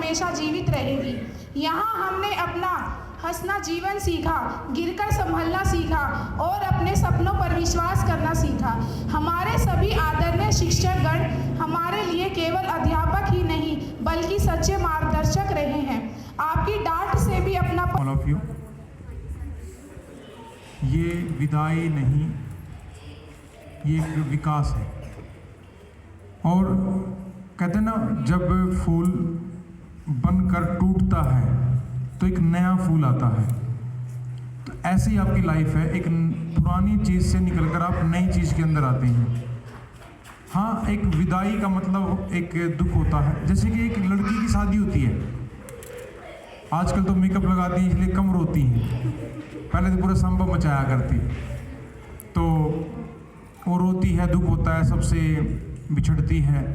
हमेशा जीवित रहेगी। यहाँ हमने अपना हंसना जीवन सीखा, गिरकर संभलना सीखा और अपने सपनों पर विश्वास करना सीखा। हमारे सभी आदरणीय शिक्षकगण हमारे लिए केवल अध्यापक ही नहीं बल्कि सच्चे मार्गदर्शक रहे हैं। आपकी डांट से भी अपना ऑल ऑफ यू, ये विदाई नहीं, ये एक विकास है। और कहते हैं ना, जब फूल बनकर टूटता है तो एक नया फूल आता है। तो ऐसे ही आपकी लाइफ है, एक पुरानी चीज़ से निकलकर आप नई चीज़ के अंदर आते हैं। हाँ, एक विदाई का मतलब एक दुख होता है। जैसे कि एक लड़की की शादी होती है, आजकल तो मेकअप लगाती है इसलिए कम रोती हैं, पहले तो पूरा संभव मचाया करती। तो वो रोती है, दुख होता है, सबसे बिछड़ती है।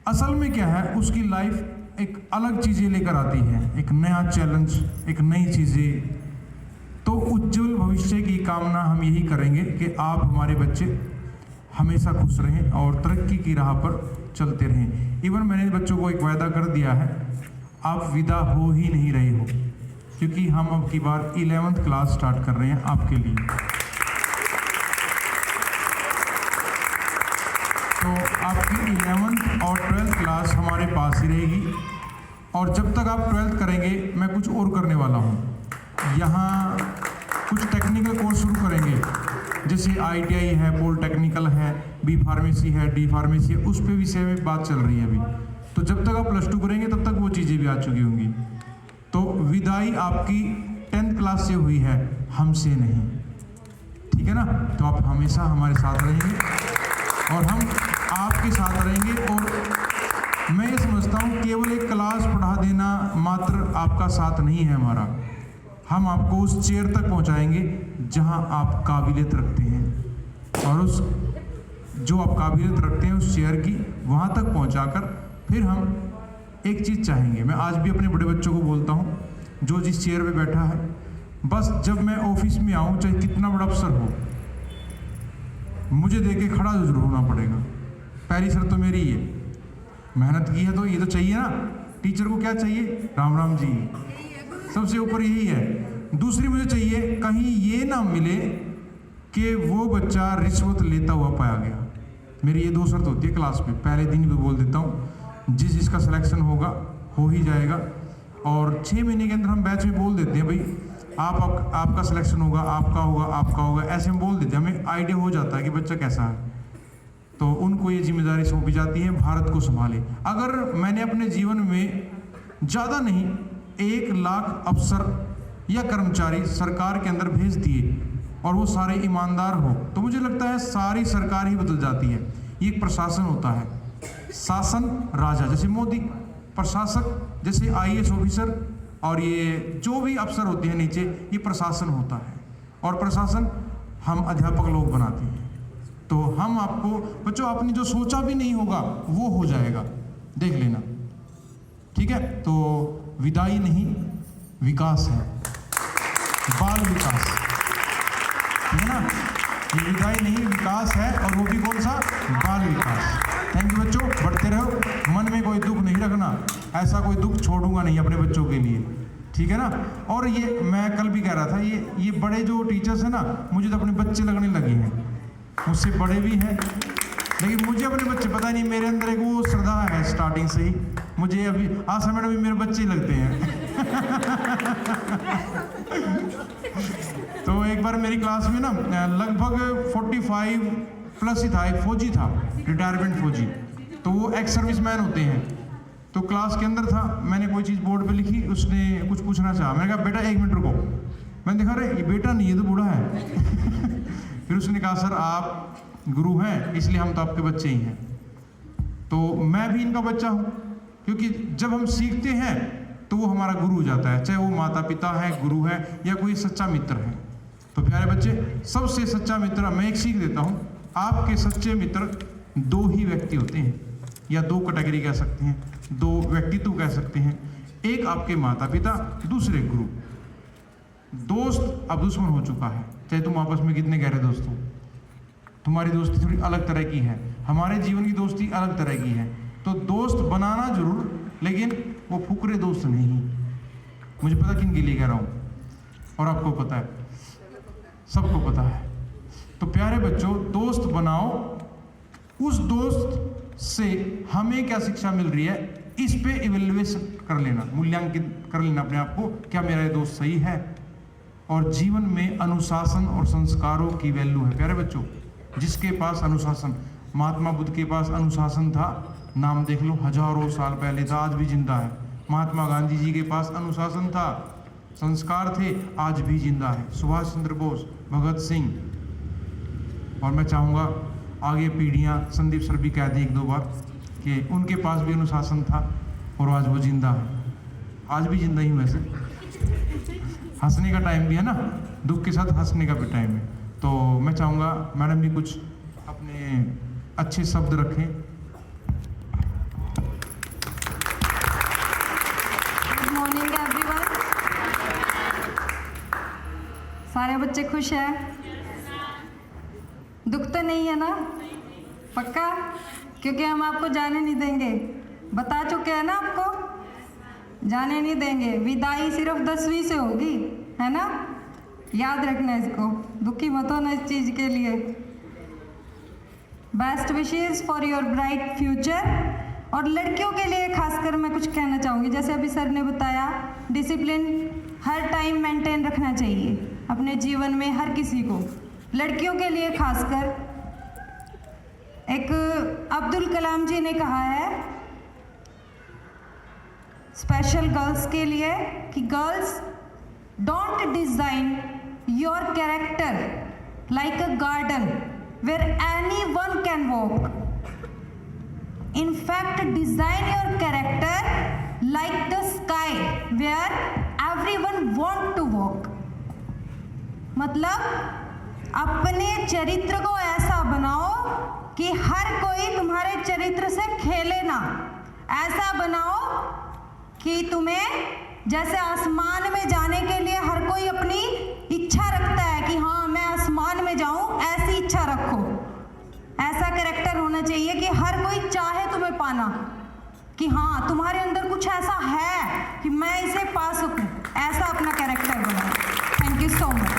असल में क्या है, उसकी लाइफ एक अलग चीज़ें लेकर आती है, एक नया चैलेंज, एक नई चीज़ें। तो उज्जवल भविष्य की कामना हम यही करेंगे कि आप हमारे बच्चे हमेशा खुश रहें और तरक्की की राह पर चलते रहें। इवन मैंने बच्चों को एक वायदा कर दिया है, आप विदा हो ही नहीं रहे हो, क्योंकि हम अब की बार 11th क्लास स्टार्ट कर रहे हैं आपके लिए। तो आपकी 11th और 12th क्लास हमारे पास ही रहेगी। और जब तक आप 12th करेंगे, मैं कुछ और करने वाला हूँ। यहाँ कुछ टेक्निकल कोर्स शुरू करेंगे, जैसे ITI है, पॉलिटेक्निकल है, B फार्मेसी है, D फार्मेसी है, उस पे विषय में बात चल रही है अभी। तो जब तक आप +2 करेंगे तब तक वो चीज़ें भी आ चुकी होंगी। तो विदाई आपकी 10th क्लास से हुई है, हमसे नहीं। ठीक है ना? तो आप हमेशा हमारे साथ रहेंगे और हम आपके साथ रहेंगे। और मैं ये समझता हूँ, केवल एक क्लास पढ़ा देना मात्र आपका साथ नहीं है हमारा। हम आपको उस चेयर तक पहुँचाएंगे जहाँ आप काबिलियत रखते हैं, और उस जो आप काबिलियत रखते हैं उस चेयर की, वहाँ तक पहुँचाकर फिर हम एक चीज़ चाहेंगे। मैं आज भी अपने बड़े बच्चों को बोलता हूँ, जो जिस चेयर पे बैठा है, बस जब मैं ऑफिस में आऊँ, चाहे कितना बड़ा अफसर हो, मुझे देख के खड़ा जरूर होना पड़ेगा। पहली शर्त तो मेरी है, मेहनत की है तो ये तो चाहिए ना। टीचर को क्या चाहिए? राम राम जी, सबसे ऊपर यही है। दूसरी मुझे चाहिए, कहीं ये ना मिले कि वो बच्चा रिश्वत लेता हुआ पाया गया। मेरी ये 2 शर्त होती है क्लास में, पहले दिन भी बोल देता हूँ। जिसका सिलेक्शन होगा हो ही जाएगा, और 6 महीने के अंदर हम बैच में बोल देते हैं, भाई आपका सिलेक्शन होगा, आपका होगा, ऐसे हम बोल देते हैं। हमें आइडिया हो जाता है कि बच्चा कैसा है। तो उनको ये जिम्मेदारी सौंपी जाती है, भारत को संभाले। अगर मैंने अपने जीवन में ज़्यादा नहीं 1 लाख अफसर या कर्मचारी सरकार के अंदर भेज दिए और वो सारे ईमानदार हो, तो मुझे लगता है सारी सरकार ही बदल जाती है। ये एक प्रशासन होता है, शासन राजा जैसे मोदी, प्रशासक जैसे IAS ऑफिसर, और ये जो भी अफसर होते हैं नीचे, ये प्रशासन होता है। और प्रशासन हम अध्यापक लोग बनाते हैं। तो हम आपको बच्चों, आपने जो सोचा भी नहीं होगा वो हो जाएगा, देख लेना। ठीक है? तो विदाई नहीं, विकास है, बाल विकास, ठीक है ना? ये विदाई नहीं, विकास है, और वो भी कौन सा? बाल विकास। थैंक यू बच्चों, बढ़ते रहो, मन में कोई दुख नहीं रखना, ऐसा कोई दुख छोड़ूंगा नहीं अपने बच्चों के लिए। ठीक है ना? और ये मैं कल भी कह रहा था, ये बड़े जो टीचर्स हैं ना, मुझे तो अपने बच्चे लगने लगे हैं। मुझसे बड़े भी हैं, लेकिन मुझे अपने बच्चे, पता नहीं, मेरे अंदर एक वो श्रद्धा है स्टार्टिंग से ही। मुझे अभी आशा मैडम भी मेरे बच्चे लगते हैं। तो एक बार मेरी क्लास में ना लगभग 45+ ही था, एक फौजी था, रिटायरमेंट फौजी। तो वो एक्स सर्विसमैन होते हैं। तो क्लास के अंदर था, मैंने कोई चीज़ बोर्ड पे लिखी, उसने कुछ पूछना चाहा। मैंने कहा, बेटा 1 मिनट रुको। मैंने देखा, अरे ये बेटा नहीं, ये तो बूढ़ा है। फिर उसने कहा, सर आप गुरु हैं, इसलिए हम तो आपके बच्चे ही हैं। तो मैं भी इनका बच्चा हूँ, क्योंकि जब हम सीखते हैं तो वो हमारा गुरु हो जाता है, चाहे वो माता पिता है, गुरु है, या कोई सच्चा मित्र है। तो प्यारे बच्चे, सबसे सच्चा मित्र, मैं एक सीख देता हूँ, आपके सच्चे मित्र 2 ही व्यक्ति होते हैं, या 2 कैटेगरी कह सकते हैं, 2 व्यक्तित्व कह सकते हैं। एक आपके माता पिता, दूसरे गुरु। दोस्त अब दुश्मन हो चुका है, चाहे तुम आपस में कितने गहरे दोस्त हो। तुम्हारी दोस्ती थोड़ी अलग तरह की है, हमारे जीवन की दोस्ती अलग तरह की है। तो दोस्त बनाना जरूर, लेकिन वो फुकरे दोस्त नहीं। मुझे पता किन के लिए कह रहा हूँ, और आपको पता है, सबको पता है। तो प्यारे बच्चों, दोस्त बनाओ। उस दोस्त से हमें क्या शिक्षा मिल रही है, इस पे इवेल्युएशन कर लेना, मूल्यांकन कर लेना अपने आप को, क्या मेरा ये दोस्त सही है। और जीवन में अनुशासन और संस्कारों की वैल्यू है प्यारे बच्चों। जिसके पास अनुशासन, महात्मा बुद्ध के पास अनुशासन था, नाम देख लो, हजारों साल पहले था, आज भी जिंदा है। महात्मा गांधी जी के पास अनुशासन था, संस्कार थे, आज भी जिंदा है। सुभाष चंद्र बोस, भगत सिंह, और मैं चाहूँगा आगे पीढ़ियाँ, संदीप सर भी कह दें एक दो बार कि उनके पास भी अनुशासन था और आज वो जिंदा है। आज भी जिंदा ही वैसे, हंसने का टाइम भी है ना, दुख के साथ हंसने का भी टाइम है। तो मैं चाहूँगा मैडम भी कुछ अपने अच्छे शब्द रखें। Good morning everyone. सारे बच्चे खुश हैं? दुख तो नहीं है ना? पक्का? क्योंकि हम आपको जाने नहीं देंगे, बता चुके हैं ना, आपको जाने नहीं देंगे। विदाई सिर्फ 10वीं से होगी, है ना? याद रखना इसको, दुखी मत होना इस चीज़ के लिए। Best wishes for your bright future. और लड़कियों के लिए खासकर मैं कुछ कहना चाहूँगी, जैसे अभी सर ने बताया, डिसिप्लिन हर टाइम मेंटेन रखना चाहिए अपने जीवन में हर किसी को। लड़कियों के लिए खासकर एक अब्दुल कलाम जी ने कहा है स्पेशल गर्ल्स के लिए कि girls don't design your character like a garden where anyone can walk, in fact design your character like the sky where everyone want to walk. मतलब अपने चरित्र को ऐसा बनाओ कि हर कोई तुम्हारे चरित्र से खेले ना। ऐसा बनाओ कि तुम्हें जैसे आसमान में जाने के लिए हर कोई अपनी इच्छा रखता है कि हाँ मैं आसमान में जाऊं, ऐसी इच्छा रखो। ऐसा कैरेक्टर होना चाहिए कि हर कोई चाहे तुम्हें पाना, कि हाँ तुम्हारे अंदर कुछ ऐसा है कि मैं इसे पा सकूं। ऐसा अपना कैरेक्टर बनाओ। Thank you so much.